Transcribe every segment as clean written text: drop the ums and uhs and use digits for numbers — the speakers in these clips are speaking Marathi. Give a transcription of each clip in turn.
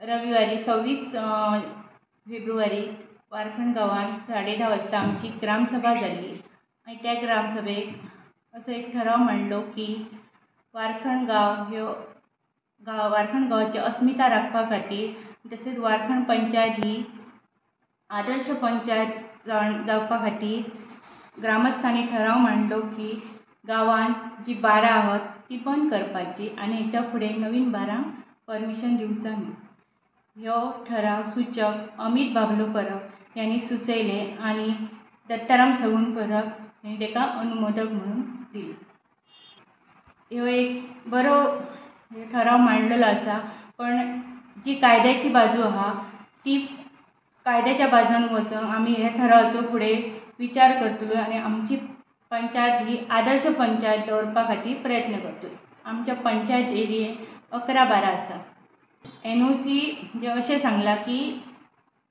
रविवारी 26 फेब्रुवारी वारखंड गांवात 10:30 वाजता आमची ग्रामसभा झाली आणि त्या ग्रामसभेक असो एक ठराव मांडलो की वारखंड वारखंड गांवाची अस्मिता राखपा खातीर तसेच वारखंड पंचायत ही आदर्श पंचायत जावपा खातीर ग्रामस्थांनी ठराव मांडलो की गांवांत जी बारां आहात ती बंद करपाची आणि हेच्या फुडें नवीन बारांक परमिशन दिवचा न्ही. ह्यो ठराव सूचक अमित बाबलो परब यांनी सुचयले आणि दत्ताराम सगूण परब यांनी ताका अनुमोदक म्हणून दिले. ह्यो एक बरो ठराव मांडलेलो आसा, पण जी कायद्याची बाजू आहा ती कायद्याच्या बाजून वचून आमी ह्या ठरावाचो फुडें विचार करतलो आणि आमची पंचायत ही आदर्श पंचायत दवरपा खातीर प्रयत्न करतलो. आमच्या पंचायत एरियेन 11 बारां आसा. NOC जे अशें सांगलां की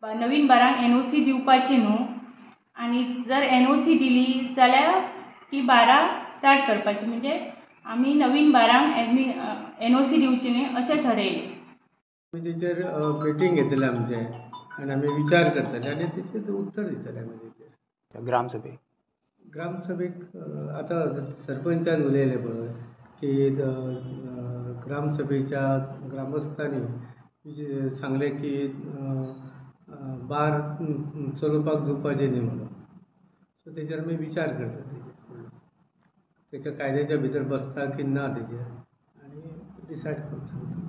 नवीन बारांक NOC दिवपाची न्हू आणि जर NOC दिली जाल्यार ती बारां स्टार्ट करपाची, म्हणजे आमी नवीन बारांक NOC दिवची न्ही अशें ठरयलें. तेचेर मिटींग घेतले आमचे आणि आमी विचार करतले आणि तेचेर उत्तर दितले आमी तेचेर. ग्रामसभेक आतां सरपंचान उलयलें पळय की ग्रामसभेच्या ग्रामस्थांनी सांगलें की बार चलोवपाक दिवपाचें न्ही म्हणून. सो तेचेर आमी विचार करता, तेच्या कायद्याच्या भितर बसता की ना तेचेर, आनी डिसायड करता.